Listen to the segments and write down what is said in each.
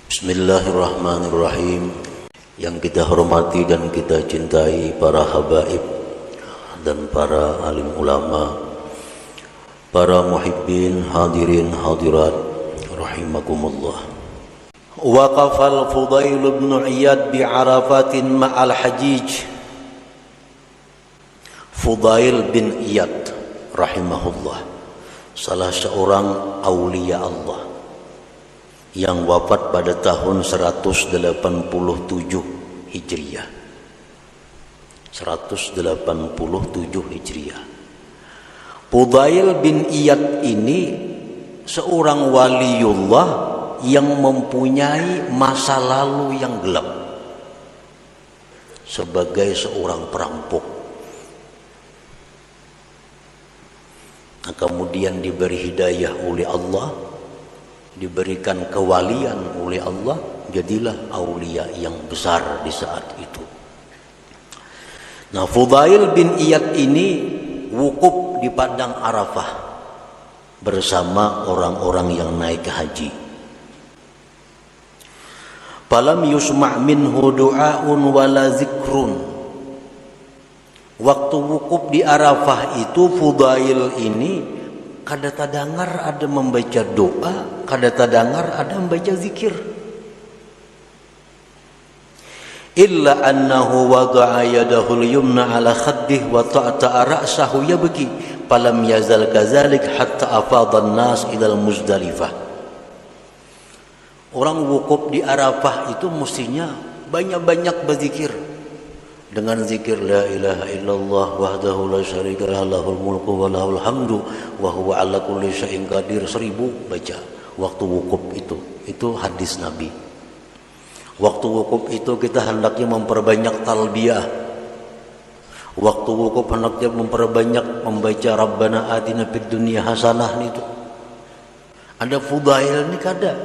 Bismillahirrahmanirrahim. Yang kita hormati dan kita cintai para habaib dan para alim ulama, para muhibbin, hadirin hadirat rahimakumullah. Waqafal Fudail bin Iyad bi Arafatin ma'al hajij. Fudail bin Iyad rahimahullah, salah seorang aulia Allah yang wafat pada tahun 187 Hijriah. 187 Hijriah. Fudail bin Iyad ini seorang waliullah yang mempunyai masa lalu yang gelap sebagai seorang perampok. Nah, kemudian diberi hidayah oleh Allah, diberikan kewalian oleh Allah, jadilah aulia yang besar di saat itu. Nah, Fudail bin Iyad ini wukuf di padang Arafah bersama orang-orang yang naik haji. Falam yusma' minhu du'aun wala zikrun. Waktu wukuf di Arafah itu Fudail ini kada tadengar ada membaca doa, kada tadengar ada membaca zikir. Illa annahu wada'a yadahu al-yumna ala khaddih wa ta'ta'a ra'sahu yabki, falam yazal kadzalik hatta afadha an-nas ila al-Muzdalifah. Orang wukuf di Arafah itu mestinya banyak-banyak berzikir. Dengan zikir la ilaha illallah wahdahu la syarika lahu lahul mulku wa lahul hamdu wa huwa ala kulli syai'in qadir 1000 baca waktu wukuf itu hadis Nabi. Waktu wukuf itu kita hendaknya memperbanyak talbiyah. Waktu wukuf hendaknya memperbanyak membaca Rabbana atina fid dunya hasanah itu. Ada Fudail ini kada.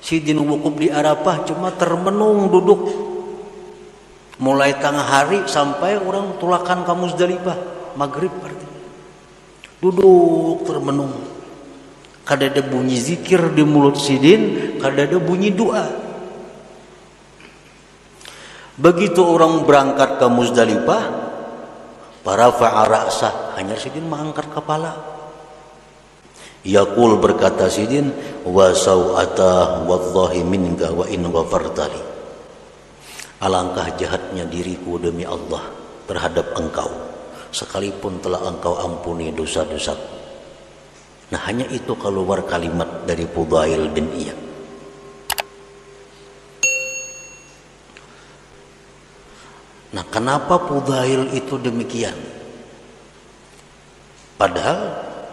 Sidin wukuf di Arafah cuma termenung duduk mulai tengah hari sampai orang tulakan ke Muzdalifah maghrib artinya. Duduk termenung, kada ada bunyi zikir di mulut sidin, kada ada bunyi doa. Begitu orang berangkat ke Muzdalifah, para fa'ara'sah, hanya sidin mengangkat kepala. Yaqul berkata sidin, wa sau'ata wallahi minka wa in ghafartali. Alangkah jahatnya diriku demi Allah terhadap engkau, sekalipun telah engkau ampuni dosa-dosa. Nah, hanya itu keluar kalimat dari Fudail bin Iyad. Nah, kenapa Fudail itu demikian? Padahal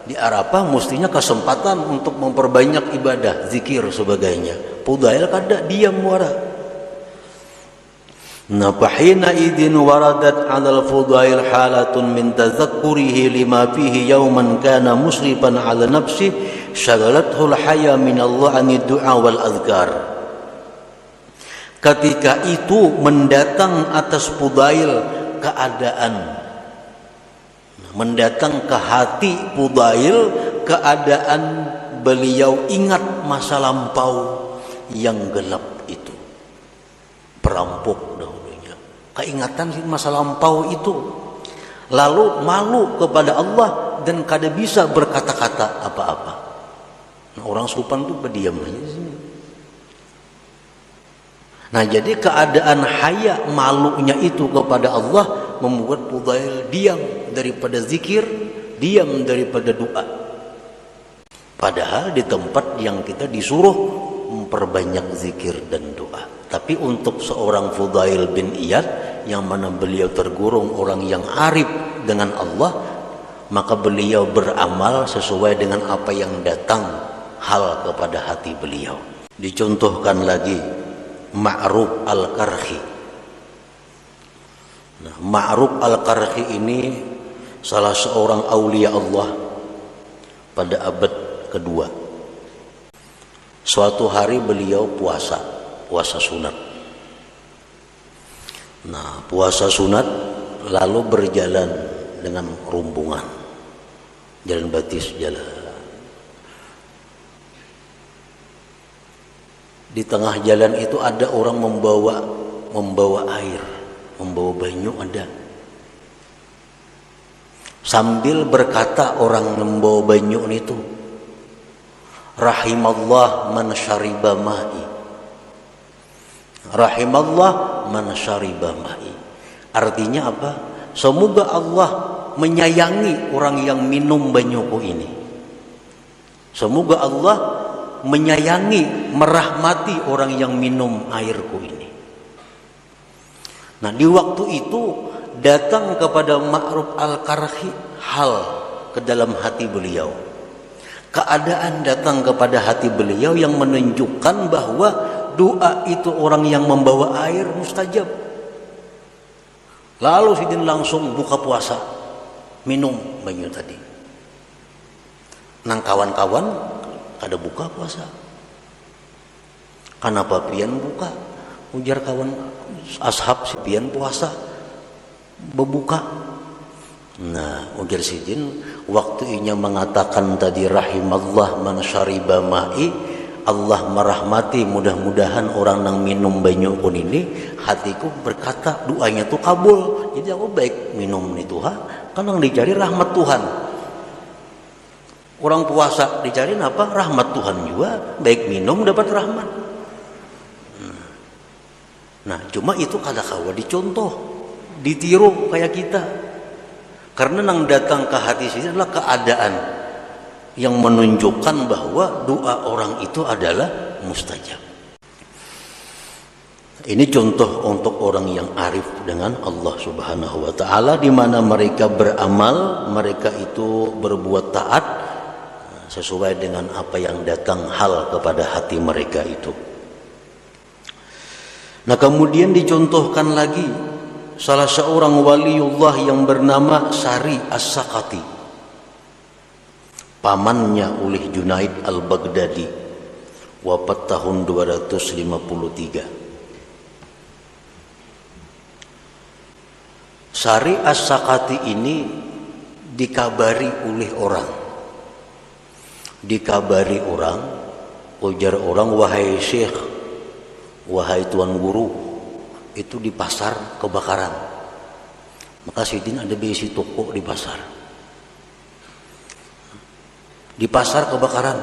di Arafah mestinya kesempatan untuk memperbanyak ibadah, zikir sebagainya. Fudail kada diam wara. Nafahina idin waradat 'ala al-Fudail halatun min tadhakkurihi lima fihi yawman kana musrifan 'ala nafsi shagalathu al-haya min Allah 'ani du'a wal azkar. Ketika itu mendatang atas Fudail keadaan, mendatang ke hati Fudail keadaan beliau ingat masa lampau yang gelap itu, perampok dahulunya, keingatan masa lampau itu, lalu malu kepada Allah dan kada bisa berkata-kata apa-apa. Nah, orang Supan tuh berdiam aja di sini. Nah, jadi keadaan haya malunya itu kepada Allah membuat Fudail diam daripada zikir, diam daripada doa. Padahal di tempat yang kita disuruh memperbanyak zikir dan doa. Tapi untuk seorang Fudail bin Iyad yang mana beliau tergolong orang yang arif dengan Allah, maka beliau beramal sesuai dengan apa yang datang hal kepada hati beliau. Dicontohkan lagi Ma'ruf al-Qarhi. Nah, Ma'ruf al-Qarhi ini salah seorang aulia Allah pada abad kedua. Suatu hari beliau puasa sunat. Nah, puasa sunat lalu berjalan dengan rombongan, jalan batis jalan. Di tengah jalan itu ada orang membawa air, membawa banyu ada. Sambil berkata orang membawa banyu itu, rahimallah man syariba ma'i. Rahimallah man syariba ma'i. Artinya apa? Semoga Allah menyayangi orang yang minum banyuku ini. Semoga Allah menyayangi, merahmati orang yang minum airku ini. Nah, di waktu itu datang kepada Ma'ruf al-Karhi hal ke dalam hati beliau. Keadaan datang kepada hati beliau yang menunjukkan bahwa doa itu orang yang membawa air mustajab. Lalu Sidin langsung buka puasa, minum banyu tadi. Nang kawan-kawan kada buka puasa. Kenapa pian buka? Ujar kawan ashab si pian puasa berbuka. Nah, ujar Sidin waktunya mengatakan tadi rahimallah man syariba ma'i, Allah merahmati, mudah-mudahan orang yang minum banyu pun ini, hatiku berkata doanya tuh kabul. Jadi aku baik minum nih Tuhan, kan yang dicari rahmat Tuhan. Orang puasa dicari apa? Rahmat Tuhan juga, baik minum dapat rahmat. Nah, cuma itu kada kawa dicontoh, ditiru kayak kita. Karena yang datang ke hati sini adalah keadaan yang menunjukkan bahwa doa orang itu adalah mustajab. Ini contoh untuk orang yang arif dengan Allah Subhanahu wa taala, di mana mereka beramal, mereka itu berbuat taat sesuai dengan apa yang datang hal kepada hati mereka itu. Nah, kemudian dicontohkan lagi salah seorang waliullah yang bernama Sari As-Sakati, pamannya oleh Junaid Al-Baghdadi, wafat tahun 253. Sari As-Sakati ini dikabari oleh orang. Dikabari orang, ujar orang, wahai syekh, wahai tuan guru, itu di pasar kebakaran. Maka Sidin ada besi toko di pasar. Di pasar kebakaran,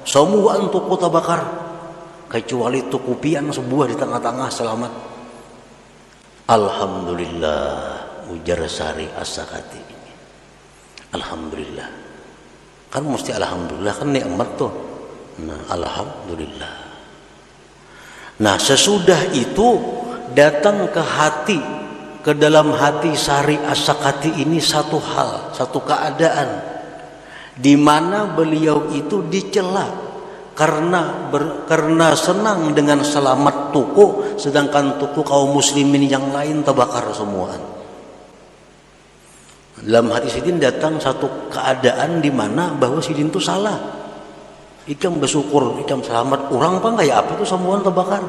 semua toko terbakar kecuali toko pian sebuah di tengah-tengah selamat. Alhamdulillah, ujar Sari As-Sakati ini. Alhamdulillah. Kan mesti alhamdulillah, kan nikmat tuh. Nah, alhamdulillah. Nah, sesudah itu datang ke hati, ke dalam hati Sari As-Sakati ini satu hal, satu keadaan di mana beliau itu dicela karena senang dengan selamat toko, sedangkan toko kaum muslimin yang lain terbakar semuaan. Dalam hati Sidin datang satu keadaan di mana bahwa Sidin itu salah. Ikam bersyukur, ikam selamat, orang apa kayak apa tuh semuanya terbakar.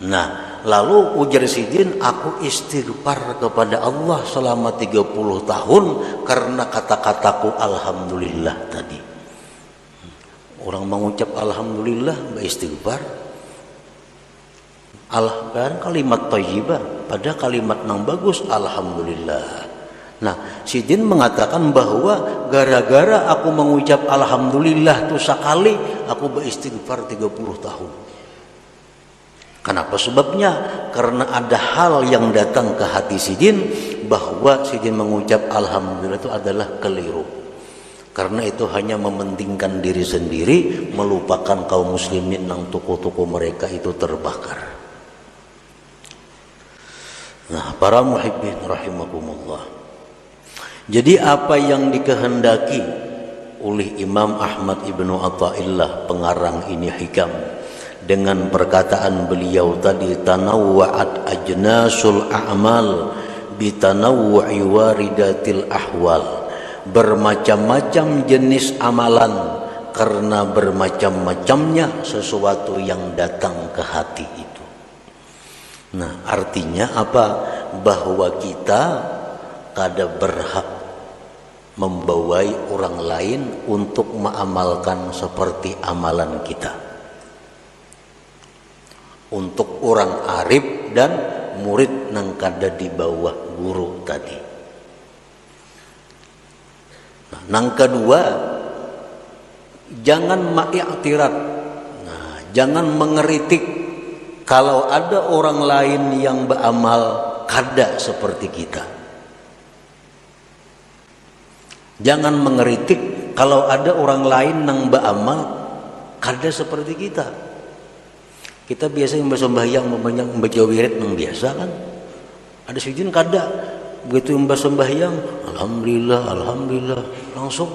Nah, lalu ujar Sidin, aku istighfar kepada Allah selama 30 tahun karena kata-kataku alhamdulillah tadi. Orang mengucap alhamdulillah beristighfar, kan kalimat thayyibah, pada kalimat yang bagus alhamdulillah. Nah, Sidin mengatakan bahwa gara-gara aku mengucap alhamdulillah itu sekali, aku beristighfar 30 tahun. Kenapa sebabnya? Karena ada hal yang datang ke hati Sidin bahwa Sidin mengucap alhamdulillah itu adalah keliru. Karena itu hanya mementingkan diri sendiri, melupakan kaum muslimin yang toko-toko mereka itu terbakar. Nah, para muhibbin rahimakumullah. Jadi apa yang dikehendaki oleh Imam Ahmad Ibnu Athaillah pengarang ini hikam, dengan perkataan beliau tadi, tanawwa'at ajnasul a'mal bitanawwu'i waridatil ahwal, bermacam-macam jenis amalan karena bermacam-macamnya sesuatu yang datang ke hati itu. Nah, artinya apa? Bahwa kita kada berhak membawai orang lain untuk mengamalkan seperti amalan kita. untuk orang arif dan murid nang kada di bawah guru tadi. Nah, nang kedua, jangan ma'iktirat. Nah, jangan mengeritik kalau ada orang lain yang beramal kada seperti kita. Jangan mengeritik kalau ada orang lain yang beramal kada seperti kita. Kita biasa yang bersembahyang membaca wirid yang biasa kan. Ada sidin kada. Begitu yang bersembahyang, alhamdulillah, alhamdulillah, langsung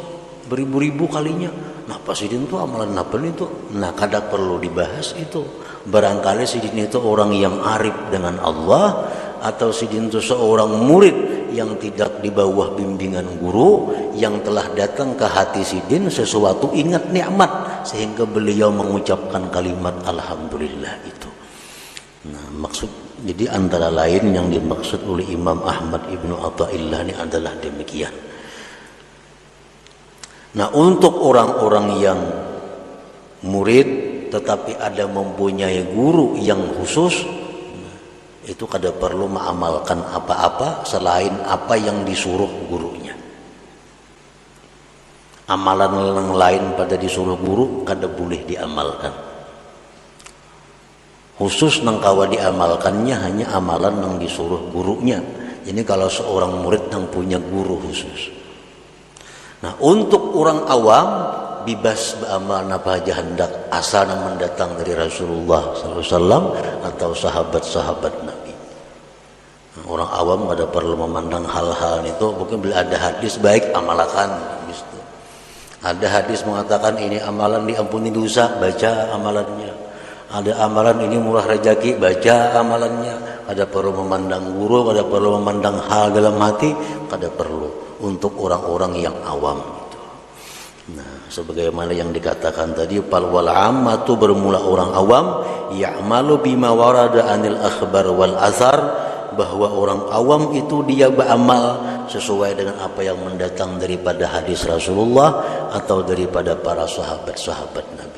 beribu-ribu kalinya. Nah, Pak Sidin itu amalan apa itu? Nah, kada perlu dibahas itu. Barangkali Sidin itu orang yang arif dengan Allah, atau Sidin itu seorang murid yang tidak di bawah bimbingan guru, yang telah datang ke hati Sidin sesuatu ingat nikmat sehingga beliau mengucapkan kalimat alhamdulillah itu. Nah, maksud jadi antara lain yang dimaksud oleh Imam Ahmad Ibnu Athaillah ini adalah demikian. Nah, untuk orang-orang yang murid tetapi ada mempunyai guru yang khusus, itu kada perlu mengamalkan apa-apa selain apa yang disuruh gurunya. Amalan yang lain pada disuruh guru kada boleh diamalkan. Khusus nang kawa diamalkannya hanya amalan yang disuruh gurunya. Ini kalau seorang murid yang punya guru khusus. Nah, untuk orang awam bebas beramal apa aja hendak asal yang mendatang dari Rasulullah SAW atau sahabat-sahabat Nabi. Nah, orang awam kada perlu memandang hal-hal itu. Mungkin bila ada hadis baik amalkan. Gitu. Ada hadis mengatakan ini amalan diampuni dosa, baca amalannya. Ada amalan ini murah rezeki, baca amalannya. Kada perlu memandang guru, kada perlu memandang hal dalam hati, kada perlu untuk orang-orang yang awam itu. Nah, sebagaimana yang dikatakan tadi, fal wal ammatu bermula orang awam ya'malu bima warada anil akhbar wal azhar, bahwa orang awam itu dia beramal sesuai dengan apa yang mendatang daripada hadis Rasulullah atau daripada para sahabat-sahabat Nabi.